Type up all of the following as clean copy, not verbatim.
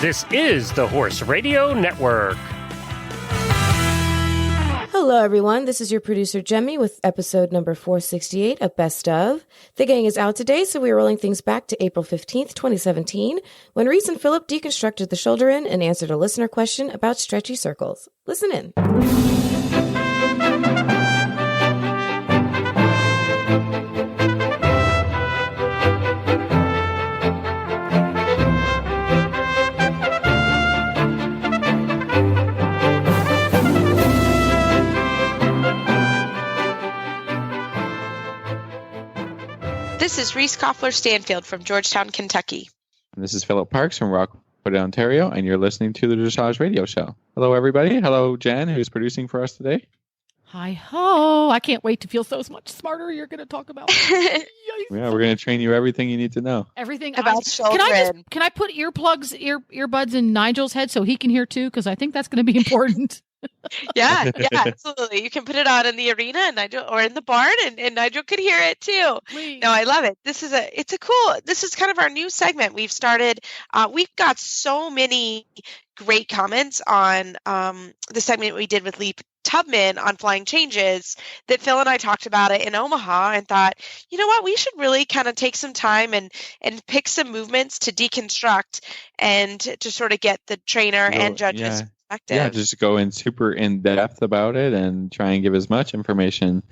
This is the Horse Radio Network. Hello, everyone. This is your producer, Jemmy, with episode number 468 of Best Of. The gang is out today, so we are rolling things back to April 15th, 2017, when Reese and Philip deconstructed the shoulder in and answered a listener question about stretchy circles. Listen in. This is Reese Koffler-Stanfield from Georgetown, Kentucky. And this is Philip Parks from Rockwood, Ontario, and you're listening to the Dressage Radio Show. Hello, everybody. Hello, Jen, who's producing for us today. Hi-ho. I can't wait to feel so much smarter you're going to talk about. Yeah, we're going to train you everything you need to know. Everything about children. Can I put earbuds in Nigel's head so he can hear too? Because I think that's going to be important. Yeah, absolutely. You can put it on in the arena and Nigel, or in the barn, and Nigel could hear it too. Please. No, I love it. This is kind of our new segment we've started. We've got so many great comments on the segment we did with Lee Tubman on flying changes that Phil and I talked about it in Omaha and thought, you know what, we should really kind of take some time and pick some movements to deconstruct and to sort of get the trainer and judges. Yeah, just go in super in depth about it and try and give as much information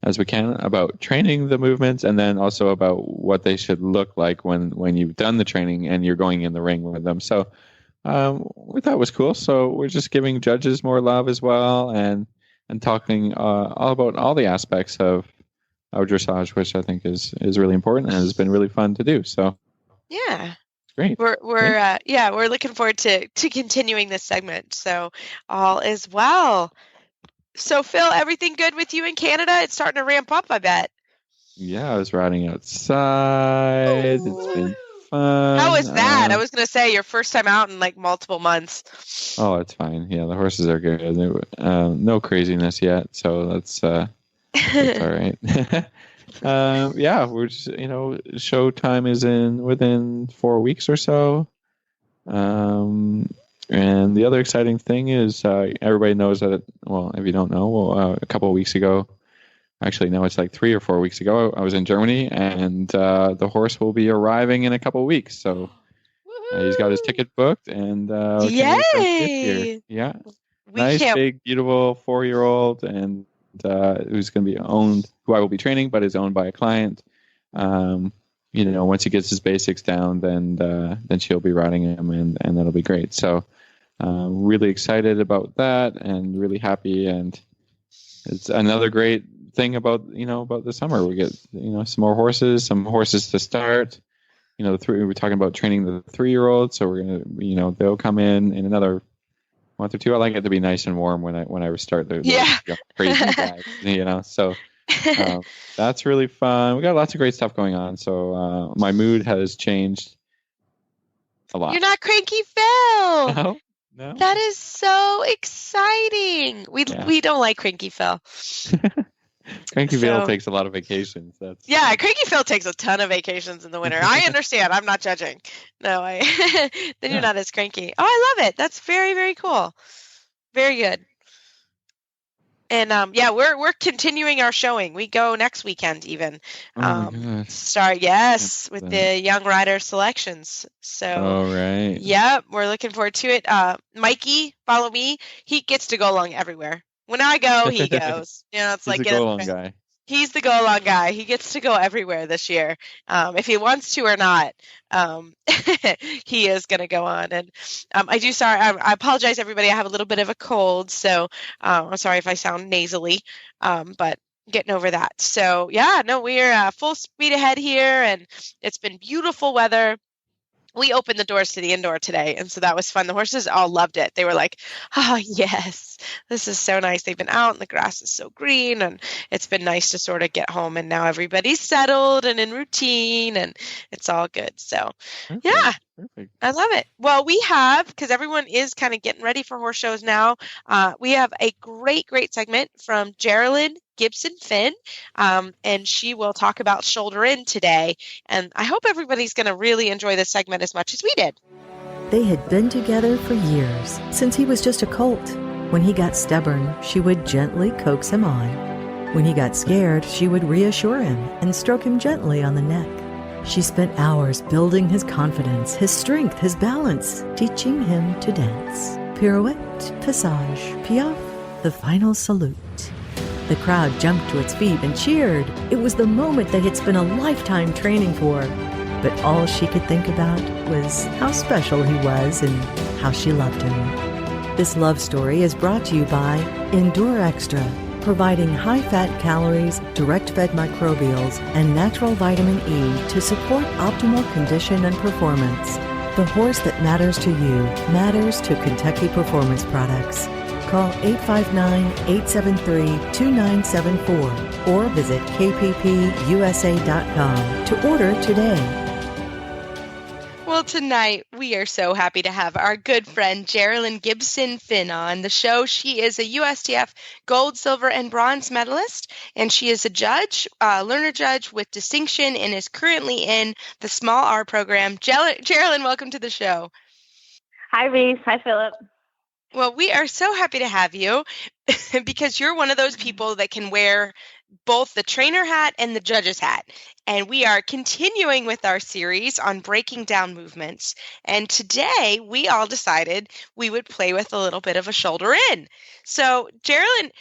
as we can about training the movements, and then also about what they should look like when you've done the training and you're going in the ring with them. So we thought it was cool. So we're just giving judges more love as well, and talking all about all the aspects of dressage, which I think is really important and has been really fun to do. So yeah. Great. We're looking forward to continuing this segment. So all is well. So Phil, everything good with you in Canada? It's starting to ramp up, I bet. Yeah, I was riding outside. Ooh. It's been fun. How was that? I was going to say your first time out in like multiple months. Oh, it's fine. Yeah, the horses are good. No craziness yet, so that's all right. We're just, show time is within 4 weeks or so. And the other exciting thing is everybody knows that, if you don't know, a couple of weeks ago, actually, no, it's like 3 or 4 weeks ago, I was in Germany, and the horse will be arriving in a couple of weeks. So he's got his ticket booked, and yay! Yeah. Nice, big, beautiful 4-year-old, and who's going to be owned, who I will be training, but is owned by a client. Once he gets his basics down, then she'll be riding him, and that'll be great. So really excited about that, and really happy. And it's another great thing about the summer. We get some more horses, to start. We're talking about training the 3-year-old, so we're gonna they'll come in another month or two. I like it to be nice and warm when I start the crazy guys, So that's really fun. We got lots of great stuff going on. So my mood has changed a lot. You're not cranky, Phil. No. That is so exciting. We don't like cranky Phil. Cranky Phil takes a lot of vacations. Cranky Phil takes a ton of vacations in the winter. I understand. I'm not judging. No, then you're not as cranky. Oh, I love it. That's very, very cool. Very good. And we're continuing our showing. We go next weekend even. Start with the young rider selections. So all right. Yep, we're looking forward to it. Mikey, follow me. He gets to go along everywhere. When I go, he goes. It's He's like a go-along guy. He's the go-along guy. He gets to go everywhere this year. If he wants to or not, he is going to go on. And I apologize, everybody. I have a little bit of a cold, so I'm sorry if I sound nasally, but getting over that. So, we're full speed ahead here, and it's been beautiful weather. We opened the doors to the indoor today, and so that was fun. The horses all loved it. They were like, oh, yes, this is so nice. They've been out, and the grass is so green, and it's been nice to sort of get home, and now everybody's settled and in routine, and it's all good. So, Perfect. I love it. Well, we have, because everyone is kind of getting ready for horse shows now, we have a great segment from Jaralyn Gibson Finn, and she will talk about shoulder in today. And I hope everybody's going to really enjoy this segment as much as we did. They had been together for years, since he was just a colt. When he got stubborn, she would gently coax him on. When he got scared, she would reassure him and stroke him gently on the neck. She spent hours building his confidence, his strength, his balance, teaching him to dance. Pirouette, passage, piaffe, the final salute. The crowd jumped to its feet and cheered. It was the moment they had spent a lifetime training for. But all she could think about was how special he was and how she loved him. This love story is brought to you by Endure Extra, providing high-fat calories, direct-fed microbials, and natural vitamin E to support optimal condition and performance. The horse that matters to you matters to Kentucky Performance Products. Call 859-873-2974 or visit kppusa.com to order today. Well, tonight we are so happy to have our good friend Jaralyn Gibson Finn on the show. She is a USTF gold, silver, and bronze medalist, and she is a judge, learner judge with distinction, and is currently in the Small R program. Jaralyn, welcome to the show. Hi, Reese. Hi, Philip. Well, we are so happy to have you because you're one of those people that can wear both the trainer hat and the judge's hat. And we are continuing with our series on breaking down movements. And today we all decided we would play with a little bit of a shoulder in. So, Jaralyn,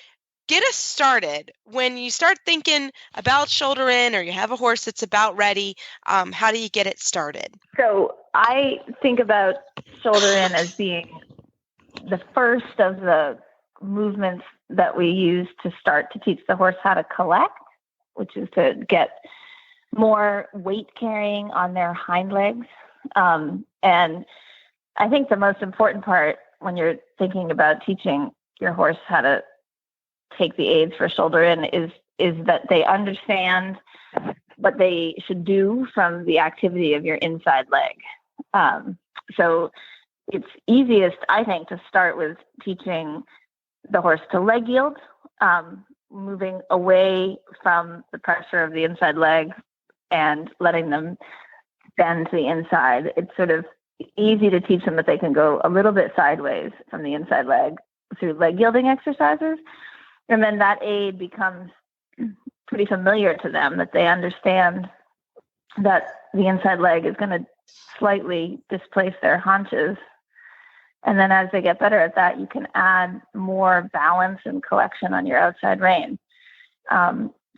get us started. When you start thinking about shoulder in or you have a horse that's about ready, how do you get it started? So I think about shoulder in as being the first of the movements that we use to start to teach the horse how to collect, which is to get more weight carrying on their hind legs. And I think the most important part when you're thinking about teaching your horse how to take the aids for shoulder in is that they understand what they should do from the activity of your inside leg. So it's easiest, I think, to start with teaching the horse to leg yield, moving away from the pressure of the inside leg and letting them bend to the inside. It's sort of easy to teach them that they can go a little bit sideways from the inside leg through leg yielding exercises. And then that aid becomes pretty familiar to them, that they understand that the inside leg is going to slightly displace their haunches. And then as they get better at that, you can add more balance and collection on your outside rein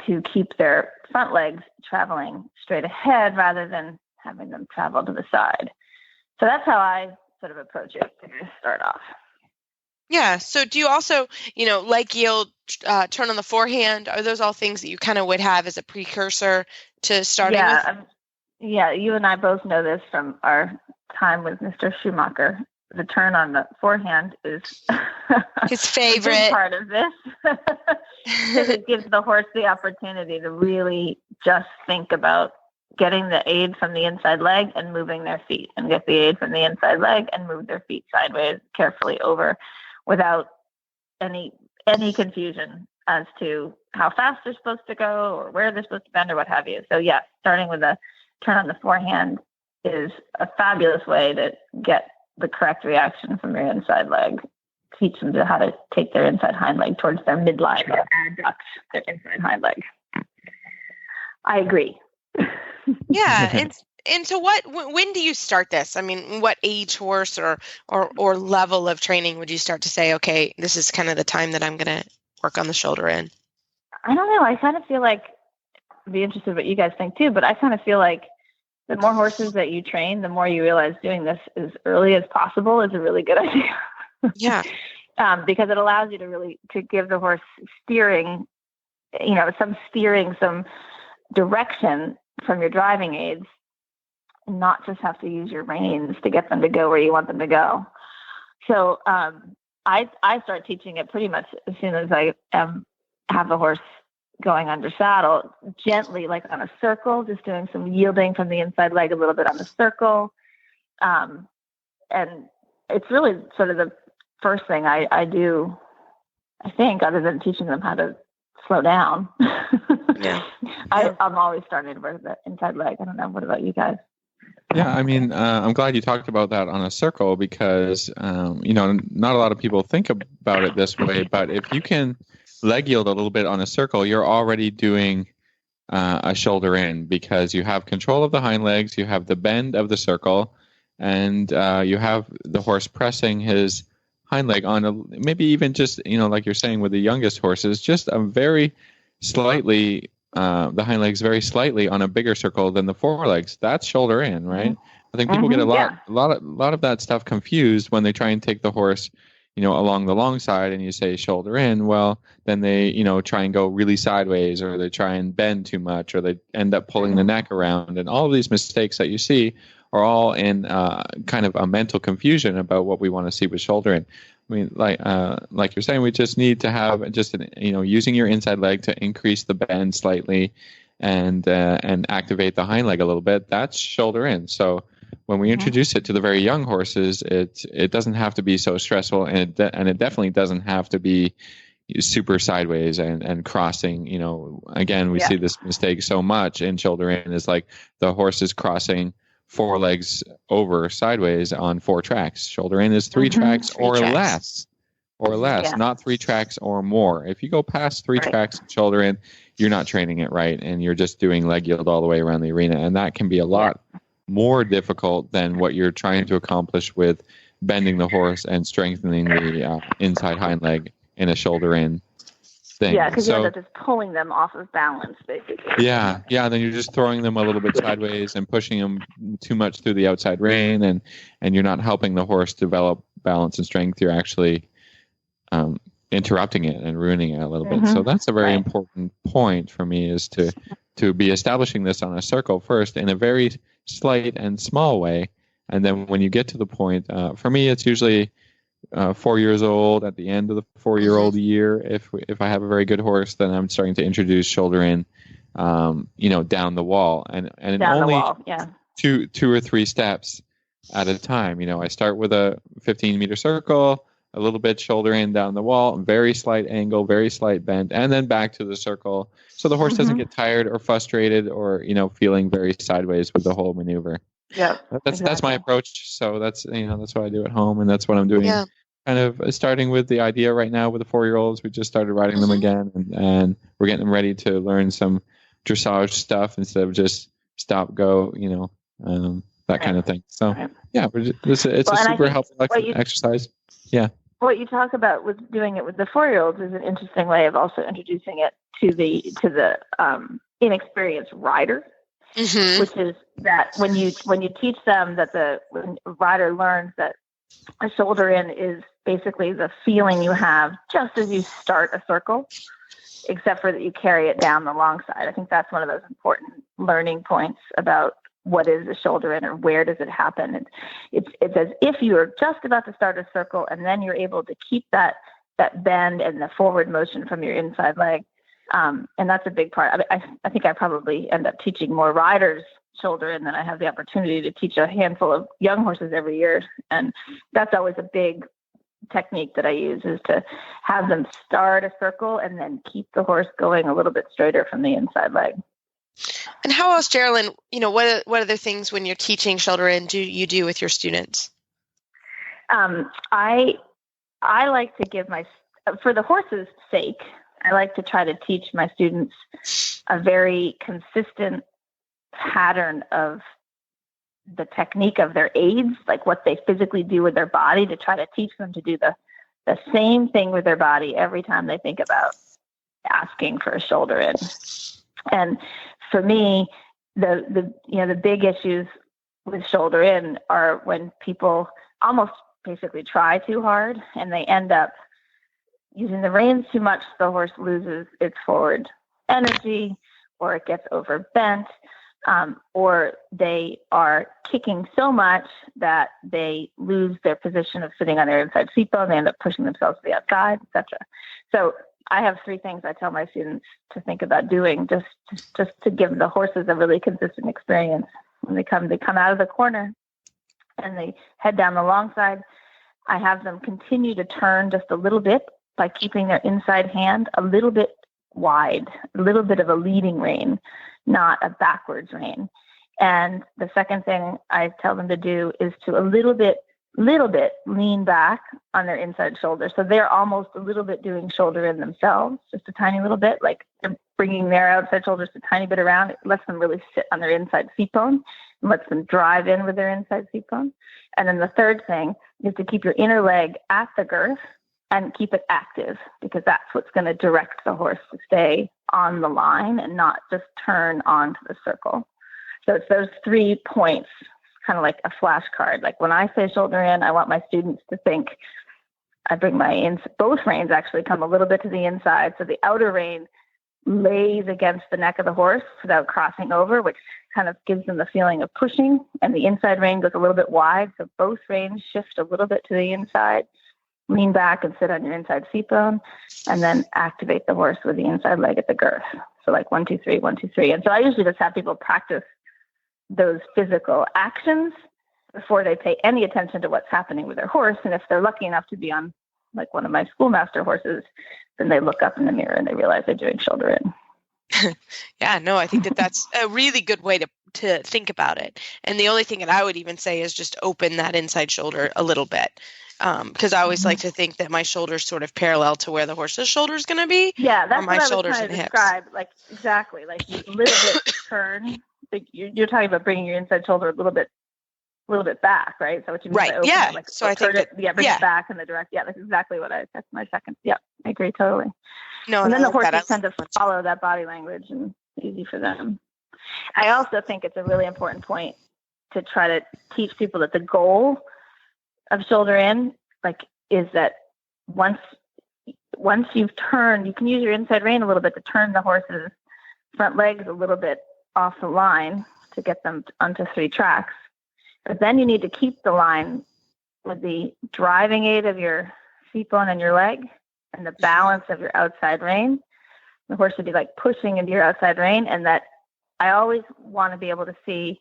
to keep their front legs traveling straight ahead rather than having them travel to the side. So that's how I sort of approach it to start off. Yeah. So do you also, leg yield, turn on the forehand? Are those all things that you kind of would have as a precursor to starting with? Yeah. You and I both know this from our time with Mr. Schumacher. The turn on the forehand is his favorite part of this because it gives the horse the opportunity to really just think about getting the aid from the inside leg and moving their feet, and get the aid from the inside leg and move their feet sideways carefully over without any confusion as to how fast they're supposed to go or where they're supposed to bend or what have you. So yeah, starting with a turn on the forehand is a fabulous way to get the correct reaction from your inside leg. Teach them how to take their inside hind leg towards their midline or adduct their inside hind leg. I agree. Yeah. And so when do you start this? I mean, what age horse or level of training would you start to say, okay, this is kind of the time that I'm going to work on the shoulder in? I don't know. I kind of feel like, I'd be interested in what you guys think too, but I kind of feel like the more horses that you train, the more you realize doing this as early as possible is a really good idea. Yeah. Because it allows you to give the horse steering, some direction from your driving aids, and not just have to use your reins to get them to go where you want them to go. So I start teaching it pretty much as soon as I have the horse going under saddle, gently, like on a circle, just doing some yielding from the inside leg a little bit on the circle. And it's really sort of the first thing I do, I think, other than teaching them how to slow down. Yeah. I'm always starting with the inside leg. I don't know. What about you guys? Yeah, I mean, I'm glad you talked about that on a circle because, not a lot of people think about it this way, but if you can leg yield a little bit on a circle, you're already doing a shoulder in because you have control of the hind legs, you have the bend of the circle, and you have the horse pressing his hind leg on maybe even just, like you're saying with the youngest horses, just a very slightly, the hind legs very slightly on a bigger circle than the forelegs. That's shoulder in, right? Mm-hmm. I think people get a lot of that stuff confused when they try and take the horse, along the long side and you say shoulder in. Well, then they, try and go really sideways, or they try and bend too much, or they end up pulling the neck around. And all of these mistakes that you see are all in kind of a mental confusion about what we want to see with shoulder in. I mean, like you're saying, we just need to have just using your inside leg to increase the bend slightly, and activate the hind leg a little bit. That's shoulder in. So when we introduce it to the very young horses, it doesn't have to be so stressful, and it definitely doesn't have to be super sideways and crossing. Again, we see this mistake so much in shoulder in, is like the horse is crossing 4 legs over sideways on 4 tracks. Shoulder in is 3 tracks or less, not 3 tracks or more. If you go past 3 tracks shoulder in, you're not training it right, and you're just doing leg yield all the way around the arena, and that can be a lot more difficult than what you're trying to accomplish with bending the horse and strengthening the inside hind leg in a shoulder in thing. Yeah, because you end up just pulling them off of balance, basically. Yeah. Then you're just throwing them a little bit sideways and pushing them too much through the outside rein, and you're not helping the horse develop balance and strength. You're actually interrupting it and ruining it a little bit. So that's a very important point for me, is to be establishing this on a circle first in a very slight and small way, and then when you get to the point, for me it's usually 4 years old. At the end of the 4-year-old year, if I have a very good horse, then I'm starting to introduce shoulder in, down the wall, and down only the wall, two or 3 steps at a time. I start with a 15-meter circle, a little bit shoulder in down the wall, very slight angle, very slight bend, and then back to the circle, so the horse doesn't get tired or frustrated or feeling very sideways with the whole maneuver. Yeah, that's my approach. So that's what I do at home, and that's what I'm doing. Yeah. Kind of starting with the idea right now with the 4-year-olds. We just started riding them again, and we're getting them ready to learn some dressage stuff instead of just stop go, that kind of thing. So it's a super helpful exercise. Yeah. What you talk about with doing it with the 4-year-olds is an interesting way of also introducing it to the inexperienced rider. Which is that when you teach them that when a rider learns that a shoulder in is basically the feeling you have just as you start a circle, except for that you carry it down the long side. I think that's one of those important learning points about what is a shoulder in, or where does it happen. It's as if you are just about to start a circle, and then you're able to keep that bend and the forward motion from your inside leg. And that's a big part. I think I probably end up teaching more riders shoulder in than I have the opportunity to teach a handful of young horses every year. And that's always a big technique that I use, is to have them start a circle and then keep the horse going a little bit straighter from the inside leg. And how else, Jaralyn, what other things when you're teaching shoulder in do you do with your students? I like to give for the horse's sake, I like to try to teach my students a very consistent pattern of the technique of their aids, like what they physically do with their body, to try to teach them to do the same thing with their body every time they think about asking for a shoulder in. And for me, the big issues with shoulder in are when people almost basically try too hard and they end up using the reins too much. The horse loses its forward energy, or it gets overbent, or they are kicking so much that they lose their position of sitting on their inside seat bone. They end up pushing themselves to the outside, etc. So I have 3 things I tell my students to think about doing just to give the horses a really consistent experience. When they come out of the corner and they head down the long side, I have them continue to turn just a little bit by keeping their inside hand a little bit wide, a little bit of a leading rein, not a backwards rein. And the second thing I tell them to do is to a little bit lean back on their inside shoulder. So they're almost a little bit doing shoulder in themselves, just a tiny little bit, like they're bringing their outside shoulders a tiny bit around. It lets them really sit on their inside seat bone and lets them drive in with their inside seat bone. And then the third thing is to keep your inner leg at the girth and keep it active, because that's what's going to direct the horse to stay on the line and not just turn onto the circle. So it's those 3 points, kind of like a flashcard. Like when I say shoulder in, I want my students to think I bring both reins actually come a little bit to the inside. So the outer rein lays against the neck of the horse without crossing over, which kind of gives them the feeling of pushing. And the inside rein goes a little bit wide. So both reins shift a little bit to the inside. Lean back and sit on your inside seat bone, and then activate the horse with the inside leg at the girth. So like 1, 2, 3, 1, 2, 3. And so I usually just have people practice those physical actions before they pay any attention to what's happening with their horse. And if they're lucky enough to be on like one of my schoolmaster horses, then they look up in the mirror and they realize they're doing shoulder in. Yeah, no, I think that's a really good way to think about it. And the only thing that I would even say is just open that inside shoulder a little bit. Because I always like to think that my shoulder's sort of parallel to where the horse's shoulder is going to be. Yeah, that's my what shoulders I was trying and to hips. describe. Like exactly, like you little bit turn. Like you're talking about bringing your inside shoulder a little bit back, right? So what you mean by open, yeah. like So I think bring it back in the direct. Yeah, that's exactly that's my second. Yeah, I agree totally. No, and then the horses that. tend to follow that body language, and it's easy for them. I also think it's a really important point to try to teach people that the goal of shoulder in, like, is that once you've turned, you can use your inside rein a little bit to turn the horse's front legs a little bit off the line to get them onto 3 tracks. But then you need to keep the line with the driving aid of your seat bone and your leg and the balance of your outside rein. The horse would be like pushing into your outside rein, and that I always want to be able to see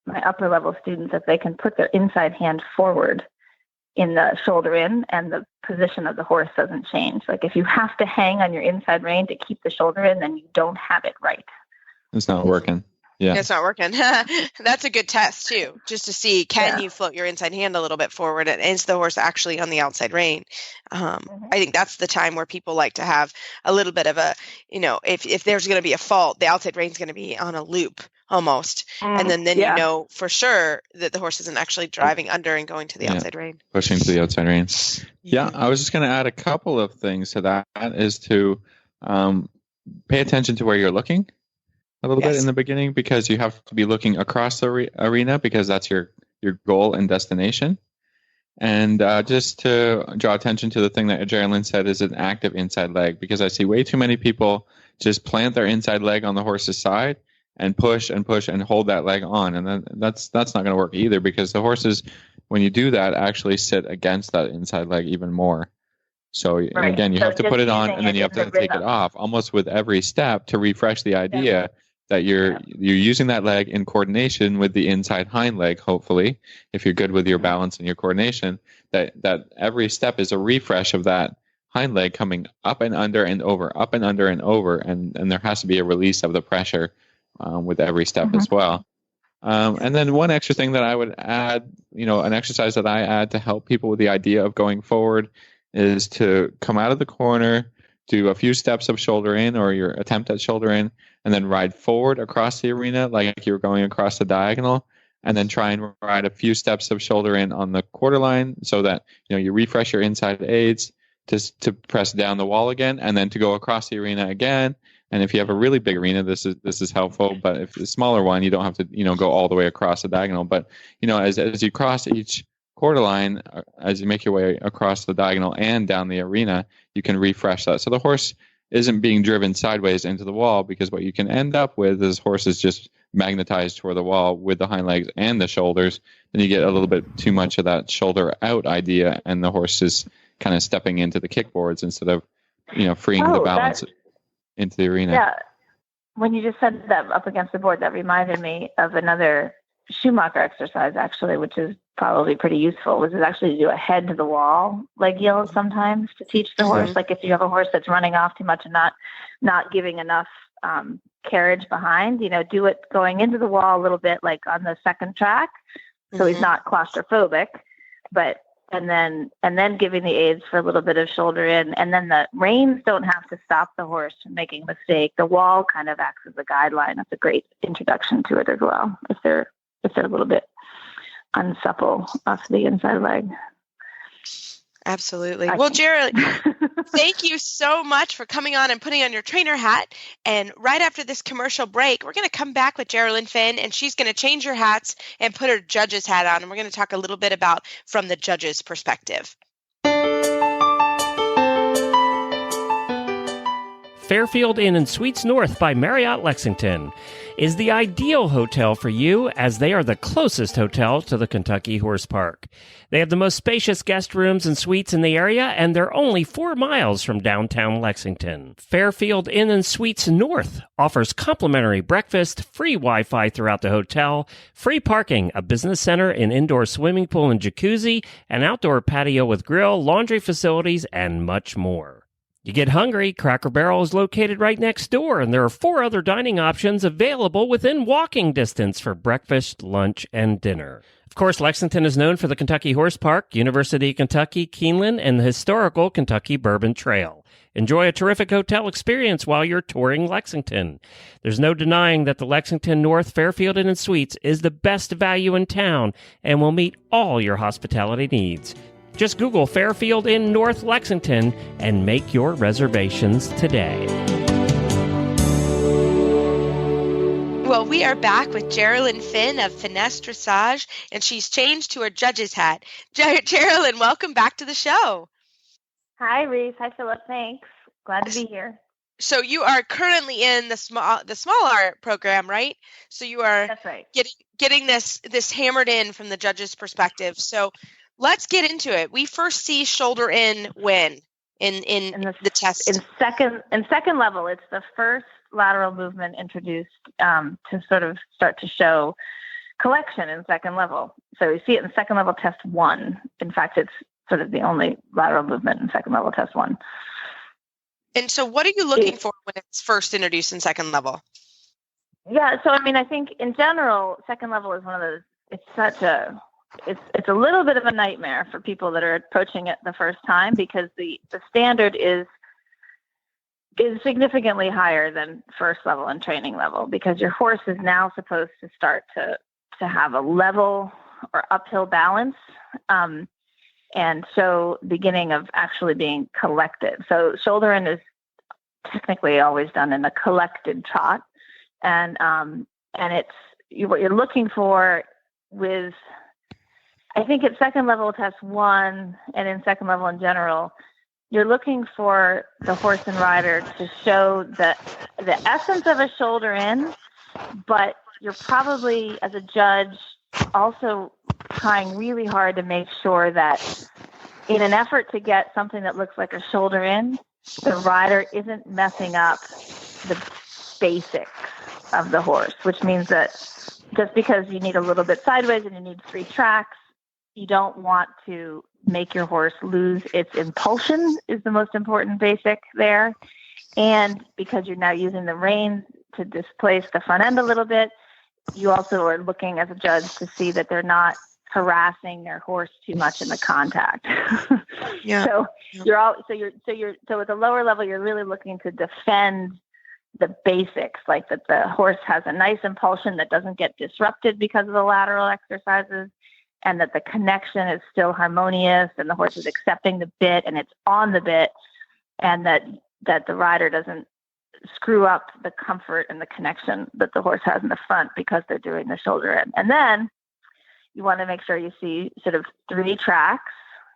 my upper level students if they can put their inside hand forward in the shoulder in and the position of the horse doesn't change. Like if you have to hang on your inside rein to keep the shoulder in, then you don't have it right. It's not working. Yeah. It's not working. That's a good test too, just to see, can you float your inside hand a little bit forward, and is the horse actually on the outside rein? I think that's the time where people like to have a little bit of a, if there's going to be a fault, the outside rein's going to be on a loop almost. And then you know for sure that the horse isn't actually driving under and going to the outside rein. Pushing to the outside rein. Yeah, I was just going to add a couple of things to that, is to pay attention to where you're looking a little bit in the beginning, because you have to be looking across the arena, because that's your goal and destination. And just to draw attention to the thing that Jaralyn said is an active inside leg, because I see way too many people just plant their inside leg on the horse's side and push and hold that leg on. And then that's not going to work either, because the horses, when you do that, actually sit against that inside leg even more. So again, you have to put it on, and then you have to take it off almost with every step to refresh the idea that you're using that leg in coordination with the inside hind leg, hopefully, if you're good with your balance and your coordination, that every step is a refresh of that hind leg coming up and under and over, up and under and over, and there has to be a release of the pressure with every step as well. And then one extra thing that I would add, an exercise that I add to help people with the idea of going forward, is to come out of the corner, do a few steps of shoulder in or your attempt at shoulder in, and then ride forward across the arena like you're going across the diagonal, and then try and ride a few steps of shoulder in on the quarter line, so that you refresh your inside aids to press down the wall again, and then to go across the arena again. And if you have a really big arena, this is helpful. But if it's a smaller one, you don't have to go all the way across the diagonal. But as you cross each quarter line, as you make your way across the diagonal and down the arena, you can refresh that. So the horse isn't being driven sideways into the wall, because what you can end up with is horses just magnetized toward the wall with the hind legs and the shoulders. Then you get a little bit too much of that shoulder out idea, and the horse is kind of stepping into the kickboards instead of freeing the balance into the arena. Yeah, when you just said that up against the board, that reminded me of another Schumacher exercise, actually, which is probably pretty useful, which is actually to do a head to the wall leg yield sometimes to teach the horse. Like if you have a horse that's running off too much and not giving enough carriage behind. Do it going into the wall a little bit, like on the second track, so he's not claustrophobic. And then giving the aids for a little bit of shoulder in, and then the reins don't have to stop the horse from making a mistake. The wall kind of acts as a guideline. That's a great introduction to it as well, if they're a little bit unsupple off the inside leg. Absolutely. Well, Jaralyn, thank you so much for coming on and putting on your trainer hat. And right after this commercial break, we're going to come back with Jaralyn Finn, and she's going to change her hats and put her judge's hat on. And we're going to talk a little bit about from the judge's perspective. Fairfield Inn and Suites North by Marriott Lexington is the ideal hotel for you, as they are the closest hotel to the Kentucky Horse Park. They have the most spacious guest rooms and suites in the area, and they're only 4 miles from downtown Lexington. Fairfield Inn and Suites North offers complimentary breakfast, free Wi-Fi throughout the hotel, free parking, a business center, an indoor swimming pool and jacuzzi, an outdoor patio with grill, laundry facilities, and much more. You get hungry, Cracker Barrel is located right next door, and there are 4 other dining options available within walking distance for breakfast, lunch, and dinner. Of course, Lexington is known for the Kentucky Horse Park, University of Kentucky, Keeneland, and the historical Kentucky Bourbon Trail. Enjoy a terrific hotel experience while you're touring Lexington. There's no denying that the Lexington North Fairfield Inn and Suites is the best value in town and will meet all your hospitality needs. Just Google Fairfield Inn North Lexington and make your reservations today. Well, we are back with Jaralyn Finn of Finesse Dressage, and she's changed to her judge's hat. Jaralyn, welcome back to the show. Hi, Reese. Hi, Philip. Thanks. Glad to be here. So you are currently in the small art program, right? So you are That's right. getting this hammered in from the judge's perspective. So let's get into it. We first see shoulder in when in the test. In second level, it's the first lateral movement introduced to sort of start to show collection in second level. So you see it in second level test 1. In fact, it's sort of the only lateral movement in second level test 1. And so what are you looking for when it's first introduced in second level? Yeah, so I think in general, second level is one of those, it's a little bit of a nightmare for people that are approaching it the first time, because the standard is significantly higher than first level and training level, because your horse is now supposed to start to have a level or uphill balance, and so beginning of actually being collected. So shoulder in is technically always done in a collected trot, and it's what you're looking for with, I think at second level test 1 and in second level in general, you're looking for the horse and rider to show the essence of a shoulder in, but you're probably, as a judge, also trying really hard to make sure that in an effort to get something that looks like a shoulder in, the rider isn't messing up the basics of the horse, which means that just because you need a little bit sideways and you need 3 tracks, you don't want to make your horse lose its impulsion is the most important basic there. And because you're now using the reins to displace the front end a little bit, you also are looking as a judge to see that they're not harassing their horse too much in the contact. Yeah. So at the lower level, you're really looking to defend the basics, like that the horse has a nice impulsion that doesn't get disrupted because of the lateral exercises, and that the connection is still harmonious, and the horse is accepting the bit and it's on the bit, and that the rider doesn't screw up the comfort and the connection that the horse has in the front because they're doing the shoulder in. And then you want to make sure you see sort of 3 tracks,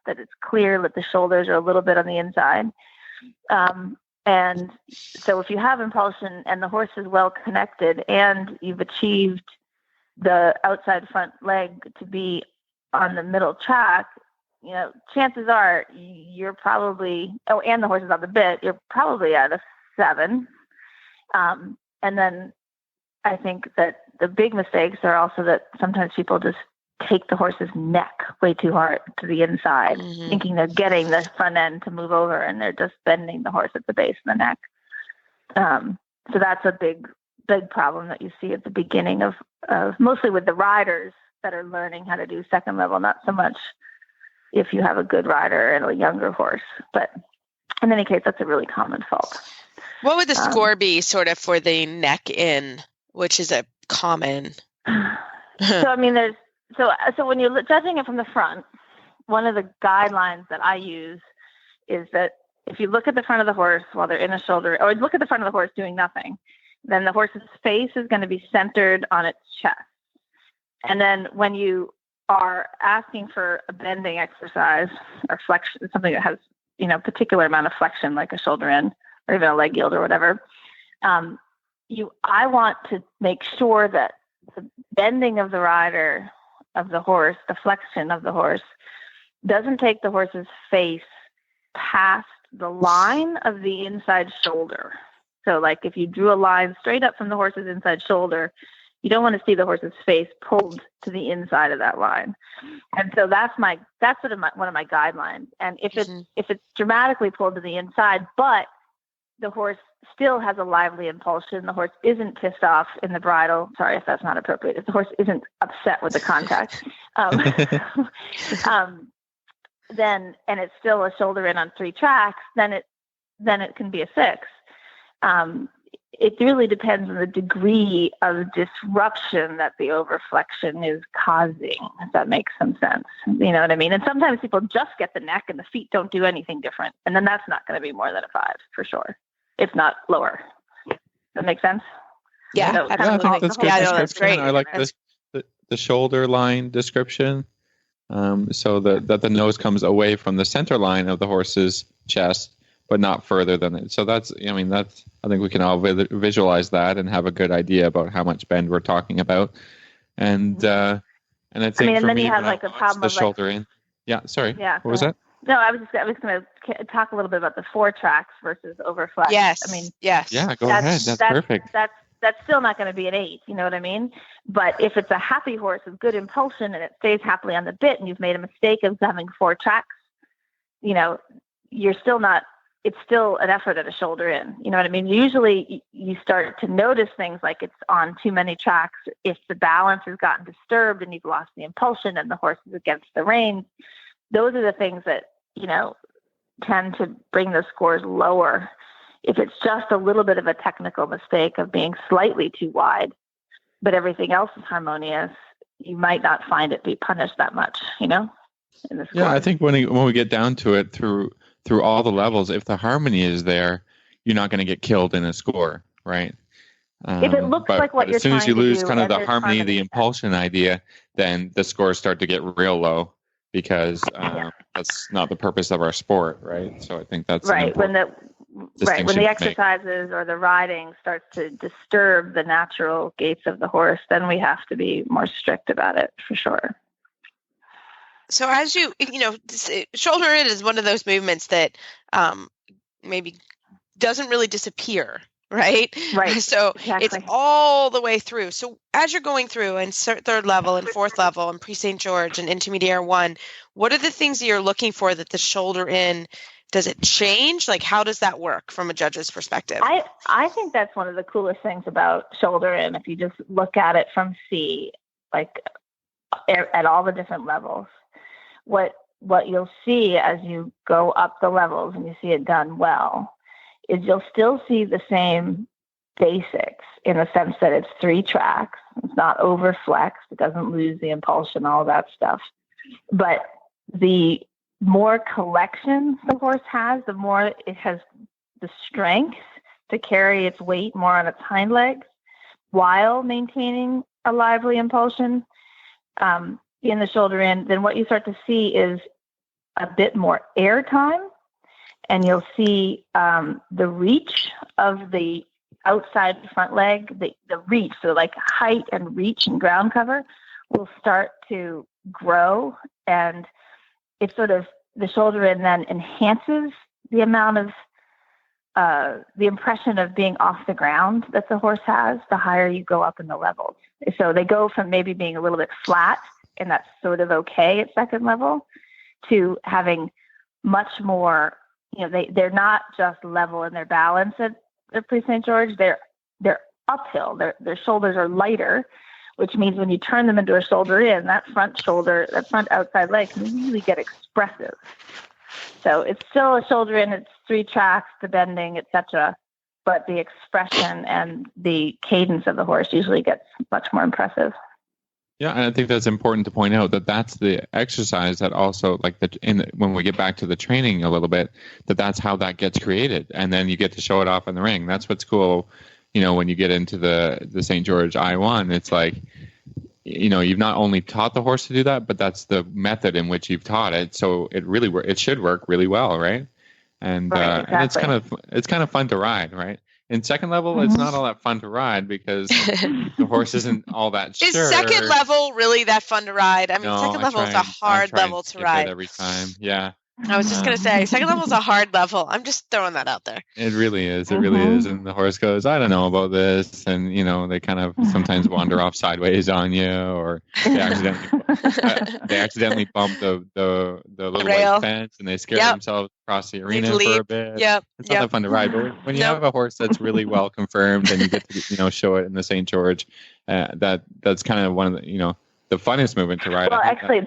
that it's clear that the shoulders are a little bit on the inside. And so if you have impulsion and the horse is well connected and you've achieved the outside front leg to be on the middle track, chances are you're probably, and the horse is on the bit, you're probably at a 7. And then I think that the big mistakes are also that sometimes people just take the horse's neck way too hard to the inside, thinking they're getting the front end to move over, and they're just bending the horse at the base of the neck. So that's a big problem that you see at the beginning of mostly with the riders that are learning how to do second level, not so much if you have a good rider and a younger horse. But in any case, that's a really common fault. What would the score be sort of for the neck in, which is a common? So, I mean, so when you're judging it from the front, one of the guidelines that I use is that if you look at the front of the horse while they're in a shoulder, or look at the front of the horse doing nothing, then the horse's face is going to be centered on its chest. And then when you are asking for a bending exercise or flexion, something that has, particular amount of flexion, like a shoulder in or even a leg yield or whatever, I want to make sure that the bending of the rider, of the horse, the flexion of the horse, doesn't take the horse's face past the line of the inside shoulder. So like if you drew a line straight up from the horse's inside shoulder, you don't want to see the horse's face pulled to the inside of that line. And so that's sort of one of my guidelines. And if it's dramatically pulled to the inside, but the horse still has a lively impulsion, the horse isn't pissed off in the bridle. Sorry if that's not appropriate. If the horse isn't upset with the contact, then, and it's still a shoulder in on 3 tracks, then it can be a 6. It really depends on the degree of disruption that the overflexion is causing, if that makes some sense. You know what I mean? And sometimes people just get the neck and the feet don't do anything different. And then that's not going to be more than a 5 for sure, if not lower. Does that make sense? Yeah, so I think that's good description. That's great. I like the shoulder line description. So that the nose comes away from the center line of the horse's chest, but not further than it. So I think we can all visualize that and have a good idea about how much bend we're talking about. And I think and for then me, you have like a problem the of shoulder in. Yeah, sorry. Yeah. What was that? No, I was going to talk a little bit about the 4 tracks versus overflex. Yes. Yes. Yeah, go ahead. That's perfect. That's still not going to be an 8. You know what I mean? But if it's a happy horse with good impulsion and it stays happily on the bit, and you've made a mistake of having 4 tracks, you're still not. It's still an effort at a shoulder in. You know what I mean? Usually you start to notice things like it's on too many tracks. If the balance has gotten disturbed and you've lost the impulsion and the horse is against the reins, those are the things that, tend to bring the scores lower. If it's just a little bit of a technical mistake of being slightly too wide, but everything else is harmonious, you might not find it be punished that much, in the score. Yeah, I think when we get down to it, through all the levels, if the harmony is there, you're not going to get killed in a score, right? If it looks like what you're trying to do, as soon as you lose kind of the harmony, the impulsion idea, then the scores start to get real low, because that's not the purpose of our sport, right? So I think that's right. When the make. exercises or the riding starts to disturb the natural gaits of the horse, then we have to be more strict about it for sure. So as shoulder in is one of those movements that maybe doesn't really disappear, right? Right. So exactly. It's all the way through. So as you're going through and 3rd level and 4th level and pre-St. George and intermediate 1, what are the things that you're looking for that the shoulder in, does it change? Like, how does that work from a judge's perspective? I think that's one of the coolest things about shoulder in. If you just look at it from C, like at all the different levels, what you'll see as you go up the levels and you see it done well is you'll still see the same basics in the sense that it's 3 tracks. It's not overflexed. It doesn't lose the impulsion, all that stuff. But the more collection the horse has, the more it has the strength to carry its weight more on its hind legs while maintaining a lively impulsion in the shoulder in, then what you start to see is a bit more air time, and you'll see the reach of the outside front leg, the reach, so like height and reach and ground cover will start to grow, and it's sort of the shoulder in then enhances the amount of the impression of being off the ground that the horse has the higher you go up in the levels. So they go from maybe being a little bit flat, and that's sort of okay at 2nd level, to having much more, they're not just level in their balance at pre-St. George. They're they're uphill. Their shoulders are lighter, which means when you turn them into a shoulder in, that front outside leg can really get expressive. So it's still a shoulder in, it's 3 tracks, the bending, etc. But the expression and the cadence of the horse usually gets much more impressive. Yeah, and I think that's important to point out that that's the exercise that also, like, when we get back to the training a little bit, that's how that gets created, and then you get to show it off in the ring. That's what's cool, when you get into the St. George I-1. It's like, you've not only taught the horse to do that, but that's the method in which you've taught it. So it should work really well, right? And right, exactly. And it's kind of fun to ride, right? In second level, it's not all that fun to ride because the horse isn't all that sure. Is second level really that fun to ride? I mean, No, second level is a hard level to ride. Every time, yeah. I was just going to say, second level is a hard level. I'm just throwing that out there. It really is. It really is. And the horse goes, I don't know about this. And, they kind of sometimes wander off sideways on you, or they accidentally bump the little white fence and they scare themselves across the arena for a bit. It's not that fun to ride. But when you have a horse that's really well confirmed and you get to, show it in the St. George, that's kind of one of the, the funnest movement to ride. Well, actually,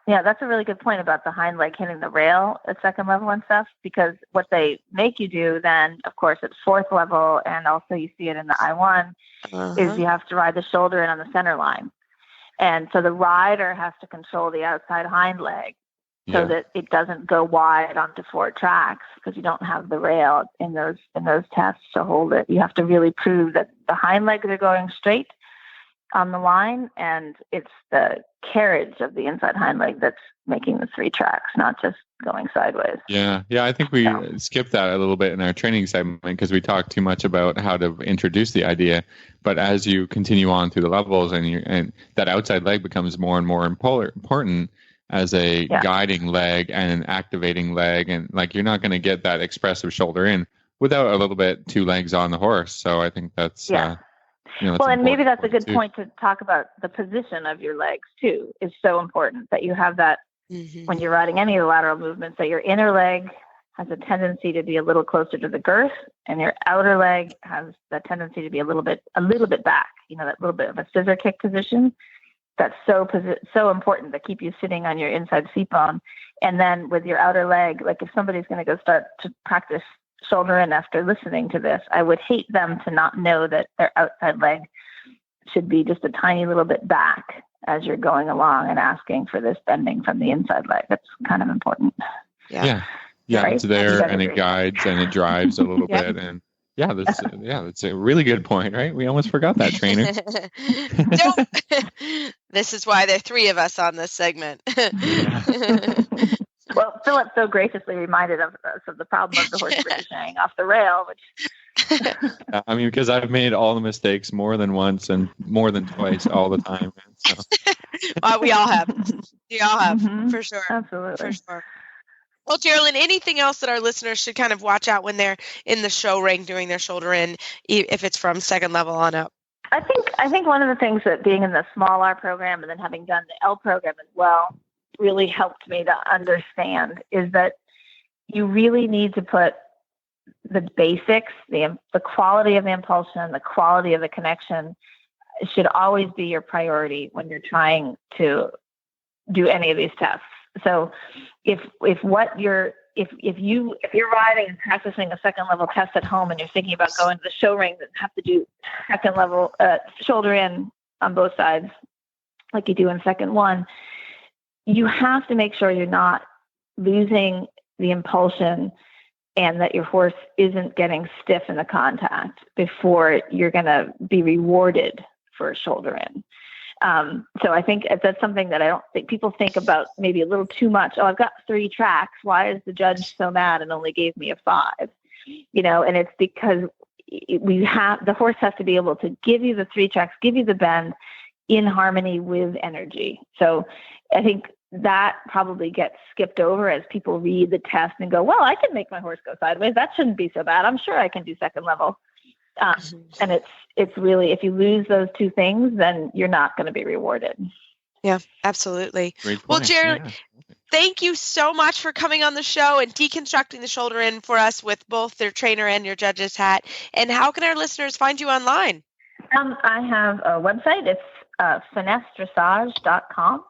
that's a really good point about the hind leg hitting the rail at second level and stuff, because what they make you do then, of course, at fourth level, and also you see it in the I-1, is you have to ride the shoulder in on the center line. And so the rider has to control the outside hind leg so that it doesn't go wide onto 4 tracks, because you don't have the rail in those tests to hold it. You have to really prove that the hind legs are going straight on the line, and it's the carriage of the inside hind leg that's making the 3 tracks, not just going sideways. Yeah. I think we skipped that a little bit in our training segment because we talked too much about how to introduce the idea. But as you continue on through the levels, and that outside leg becomes more and more important as a guiding leg and an activating leg, and like you're not going to get that expressive shoulder in without a little bit 2 legs on the horse. So I think that's well, and maybe that's a good point to talk about. The position of your legs too is so important, that you have that when you're riding any of the lateral movements, that your inner leg has a tendency to be a little closer to the girth, and your outer leg has the tendency to be a little bit back. That little bit of a scissor kick position. That's so important to keep you sitting on your inside seat bone. And then with your outer leg, like if somebody's going to go start to practice shoulder in after listening to this, I would hate them to not know that their outside leg should be just a tiny little bit back as you're going along and asking for this bending from the inside leg. That's kind of important. Yeah. Right? It's there, and it guides and it drives a little bit. And that's a really good point, right? We almost forgot that, trainer. This is why there are 3 of us on this segment. Well, Philip so graciously reminded us of the problem of the horse ricocheting off the rail, which I mean, because I've made all the mistakes more than once and more than twice all the time. So. We all have. We all have, for sure. Absolutely. For sure. Well, Jaralyn, anything else that our listeners should kind of watch out when they're in the show ring doing their shoulder in, if it's from second level on up? I think one of the things that being in the small R program and then having done the L program as well really helped me to understand is that you really need to put the basics, the quality of the impulsion, the quality of the connection should always be your priority when you're trying to do any of these tests. So if you're riding and practicing a second level test at home and you're thinking about going to the show ring that have to do second level shoulder in on both sides, like you do in second one, you have to make sure you're not losing the impulsion and that your horse isn't getting stiff in the contact before you're going to be rewarded for a shoulder in. So I think that's something that I don't think people think about maybe a little too much. Oh, I've got 3 tracks. Why is the judge so mad and only gave me a 5? And it's because the horse has to be able to give you the 3 tracks, give you the bend in harmony with energy. So I think that probably gets skipped over as people read the test and go, well, I can make my horse go sideways. That shouldn't be so bad. I'm sure I can do second level. And it's really, if you lose those 2 things, then you're not going to be rewarded. Yeah, absolutely. Great Well, point. Jaralyn, thank you so much for coming on the show and deconstructing the shoulder in for us with both their trainer and your judge's hat. And how can our listeners find you online? I have a website. It's finessedressage.com,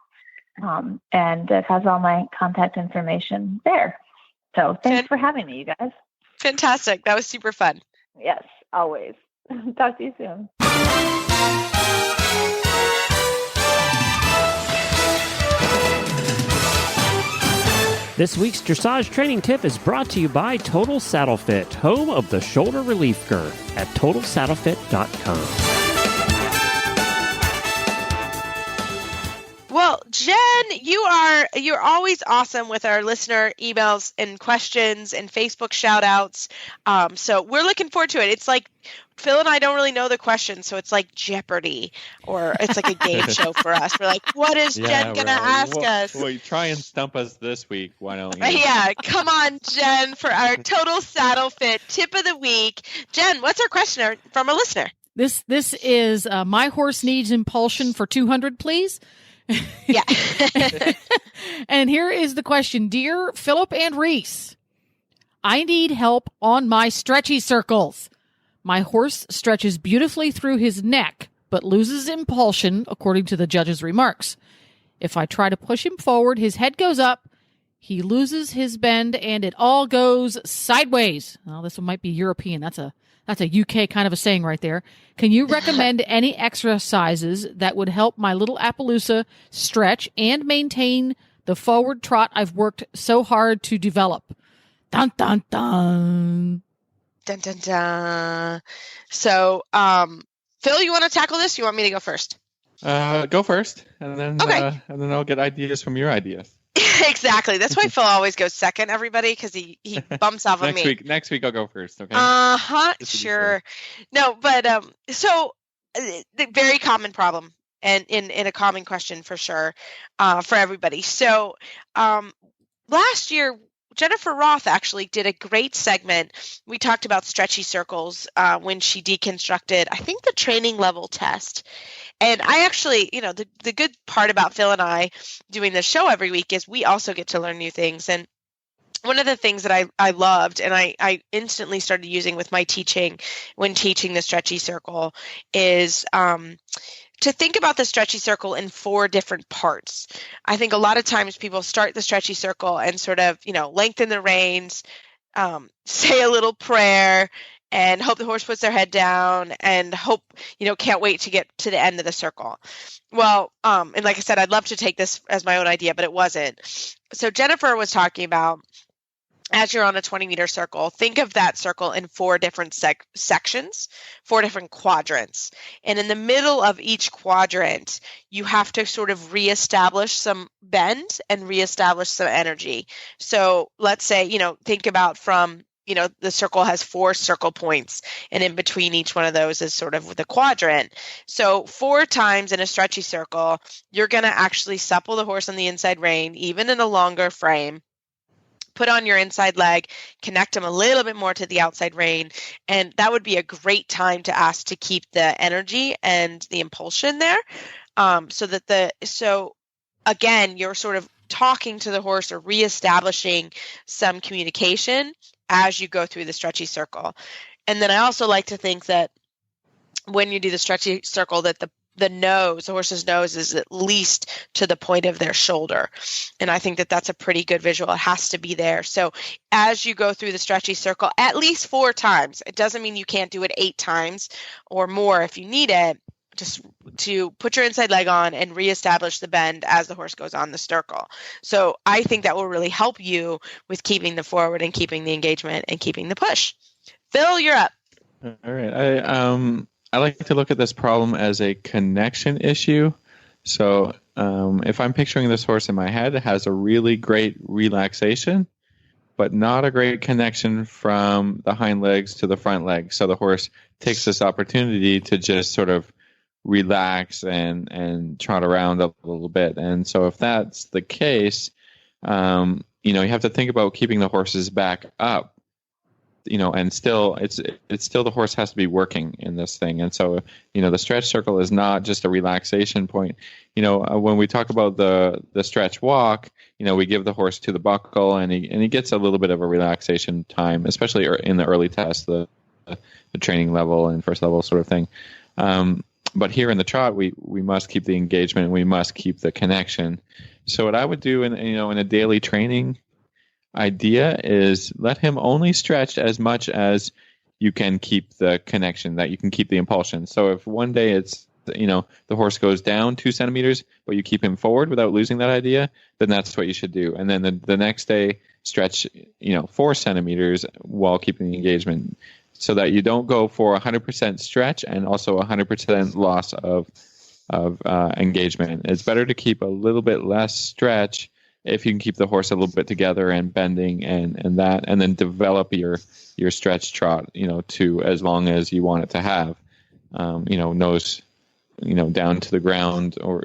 and it has all my contact information there. So thanks for having me, you guys. Fantastic. That was super fun. Yes, always. Talk to you soon. This week's dressage training tip is brought to you by Total Saddle Fit, home of the shoulder relief girth at TotalSaddleFit.com. Well, Jen, you're always awesome with our listener emails and questions and Facebook shout outs. So we're looking forward to it. It's like Phil and I don't really know the questions, so it's like Jeopardy, or it's like a game show for us. We're like, what is Jen going to ask us? Well, you try and stump us this week. Why don't you? Yeah, come on, Jen, for our Total Saddle Fit tip of the week. Jen, what's our question from a listener? This is my horse needs impulsion for 200, please. Yeah. And here is the question. Dear Philip and Reese, I need help on my stretchy circles. My horse stretches beautifully through his neck, but loses impulsion, according to the judge's remarks. If I try to push him forward, his head goes up, he loses his bend, and it all goes sideways. Well, this one might be European. That's a UK kind of a saying right there. Can you recommend any exercises that would help my little Appaloosa stretch and maintain the forward trot I've worked so hard to develop? Dun, dun, dun. Dun, dun, dun. So, Phil, you want to tackle this? You want me to go first? Go first, and then okay. And then I'll get ideas from your ideas. Exactly. That's why Phil always goes second, everybody, because he bumps off of me. Next week I'll go first, okay? Sure. No, but the very common problem and in a common question for sure for everybody. So last year, Jennifer Roth actually did a great segment. We talked about stretchy circles when she deconstructed, I think, the training level test. And I actually, the good part about Phil and I doing this show every week is we also get to learn new things. And one of the things that I loved and I instantly started using with my teaching when teaching the stretchy circle is to think about the stretchy circle in 4 different parts. I think a lot of times people start the stretchy circle and sort of, lengthen the reins, say a little prayer, and hope the horse puts their head down and hope, can't wait to get to the end of the circle. Well, and like I said, I'd love to take this as my own idea, but it wasn't. So Jennifer was talking about, as you're on a 20-meter circle, think of that circle in 4 different sections, 4 different quadrants. And in the middle of each quadrant, you have to sort of reestablish some bend and reestablish some energy. So let's say, think about from, the circle has 4 circle points, and in between each one of those is sort of the quadrant. So 4 times in a stretchy circle, you're going to actually supple the horse on the inside rein, even in a longer frame. Put on your inside leg, connect them a little bit more to the outside rein, and that would be a great time to ask to keep the energy and the impulsion there. So again, you're sort of talking to the horse or reestablishing some communication as you go through the stretchy circle. And then I also like to think that when you do the stretchy circle, that the horse's nose is at least to the point of their shoulder. And I think that that's a pretty good visual. It has to be there. So as you go through the stretchy circle, at least 4 times, it doesn't mean you can't do it 8 times or more if you need it, just to put your inside leg on and reestablish the bend as the horse goes on the circle. So I think that will really help you with keeping the forward and keeping the engagement and keeping the push. Phil, you're up. All right. I like to look at this problem as a connection issue. So if I'm picturing this horse in my head, it has a really great relaxation, but not a great connection from the hind legs to the front legs. So the horse takes this opportunity to just sort of relax and trot around a little bit. And so if that's the case, you have to think about keeping the horse's back up. and still it's still the horse has to be working in this thing. And so, the stretch circle is not just a relaxation point. When we talk about the stretch walk, we give the horse to the buckle, and he gets a little bit of a relaxation time, especially in the early test, the training level and first level sort of thing. But here in the trot, we must keep the engagement. We must keep the connection. So what I would do in a daily training idea is let him only stretch as much as you can keep the connection, that you can keep the impulsion. So if one day it's, the horse goes down 2 centimeters, but you keep him forward without losing that idea, then that's what you should do. And then the next day, stretch, 4 centimeters while keeping the engagement, so that you don't go for 100% stretch and also 100% loss of engagement. It's better to keep a little bit less stretch if you can keep the horse a little bit together and bending and then develop your stretch trot, to as long as you want it to have, nose, down to the ground or,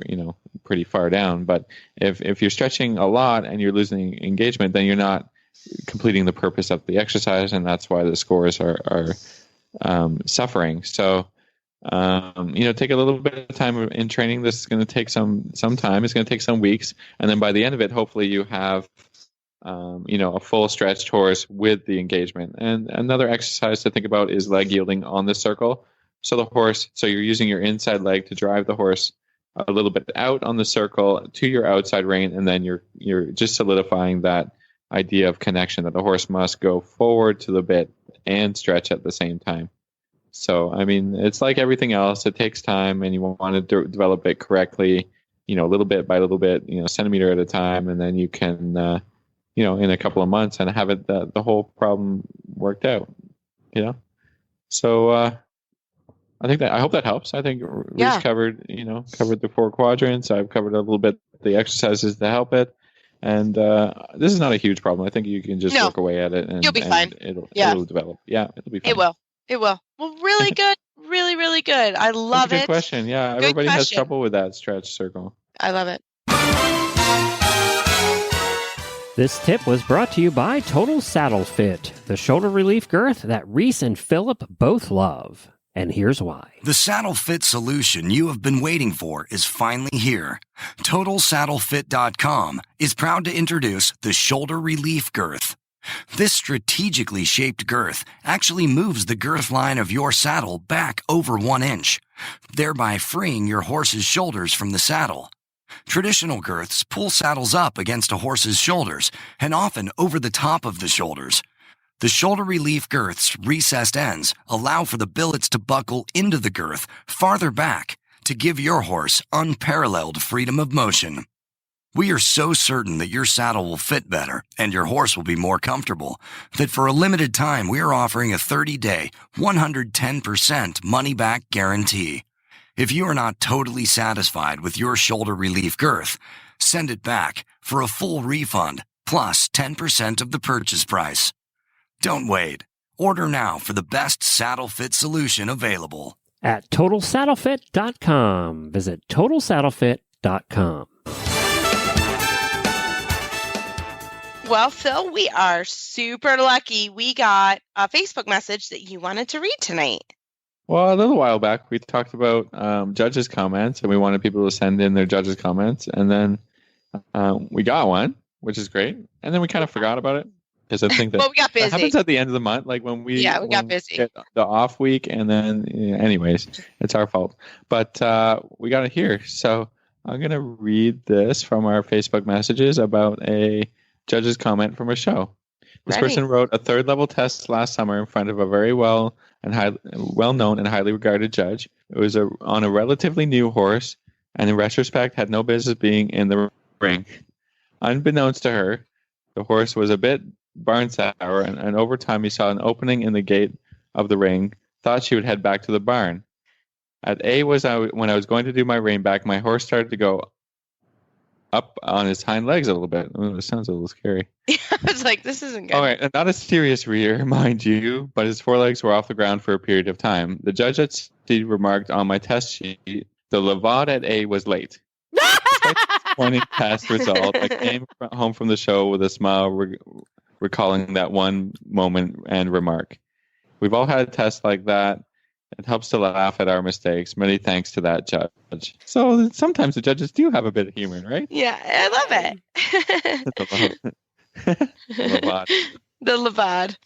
pretty far down. But if you're stretching a lot and you're losing engagement, then you're not completing the purpose of the exercise, and that's why the scores are suffering. So, take a little bit of time in training. This is going to take some time. It's going to take some weeks, and then by the end of it, hopefully you have, a full stretched horse with the engagement. And another exercise to think about is leg yielding on the circle. So you're using your inside leg to drive the horse a little bit out on the circle to your outside rein, and then you're just solidifying that idea of connection, that the horse must go forward to the bit and stretch at the same time. So, it's like everything else. It takes time, and you want to develop it correctly, little bit by little bit, centimeter at a time, and then you can, in a couple of months and have it the whole problem worked out. So I hope that helps. I think Reese covered the 4 quadrants. I've covered a little bit the exercises to help it. And this is not a huge problem. I think you can just work away at it, and you'll be fine. It'll develop. Yeah, it'll be fine. It will. Well, really good. Really, really good. I love it. Good question. Yeah, everybody has trouble with that stretch circle. I love it. This tip was brought to you by Total Saddle Fit, the shoulder relief girth that Reese and Philip both love. And here's why. The saddle fit solution you have been waiting for is finally here. TotalSaddleFit.com is proud to introduce the Shoulder Relief Girth. This strategically shaped girth actually moves the girth line of your saddle back over 1 inch, thereby freeing your horse's shoulders from the saddle. Traditional girths pull saddles up against a horse's shoulders and often over the top of the shoulders. The shoulder relief girth's recessed ends allow for the billets to buckle into the girth farther back to give your horse unparalleled freedom of motion. We are so certain that your saddle will fit better and your horse will be more comfortable that for a limited time we are offering a 30-day, 110% money-back guarantee. If you are not totally satisfied with your shoulder relief girth, send it back for a full refund plus 10% of the purchase price. Don't wait. Order now for the best saddle fit solution available. At TotalSaddleFit.com. Visit TotalSaddleFit.com. Well, Phil, we are super lucky. We got a Facebook message that you wanted to read tonight. Well, a little while back, we talked about judges' comments, and we wanted people to send in their judges' comments. And then we got one, which is great. And then we kind of forgot about it. Because I think that, we got busy. That happens at the end of the month, like when we got busy. Get the off week, and then anyways, it's our fault. But we got it here, so I'm gonna read this from our Facebook messages about a judge's comment from a show. This person wrote a 3rd level test last summer in front of a very well known and highly regarded judge. It was on a relatively new horse, and in retrospect, had no business being in the ring. Unbeknownst to her, the horse was a bit barn sour, and over time he saw an opening in the gate of the ring, thought she would head back to the barn. At A when I was going to do my rein back, my horse started to go up on his hind legs a little bit. Ooh, it sounds a little scary. I was like, this isn't good. All right, and not a serious rear, mind you, but his forelegs were off the ground for a period of time. The judge at C remarked on my test sheet, the Levad at A was late. Despite the disappointing test result, I came home from the show with a smile recalling that one moment and remark. We've all had a test like that. It helps to laugh at our mistakes. Many thanks to that judge. So sometimes the judges do have a bit of humor, right? Yeah, I love it. The Lavad.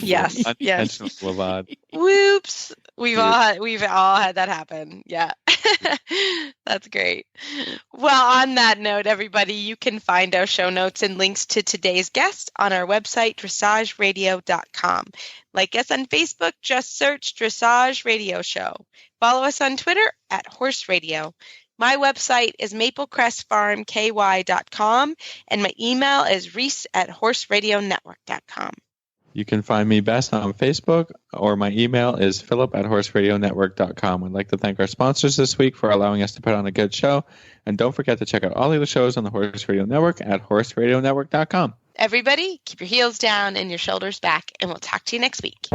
Yes. Unintentional Lavad. Whoops. We've all had that happen. Yeah. That's great. Well, on that note, everybody, you can find our show notes and links to today's guest on our website, dressageradio.com. Like us on Facebook, just search Dressage Radio Show. Follow us on Twitter at Horse Radio. My website is maplecrestfarmky.com, and my email is reese@horseradionetwork.com. You can find me best on Facebook, or my email is philip@horseradionetwork.com. I'd like to thank our sponsors this week for allowing us to put on a good show. And don't forget to check out all the other shows on the Horse Radio Network at horseradionetwork.com. Everybody, keep your heels down and your shoulders back, and we'll talk to you next week.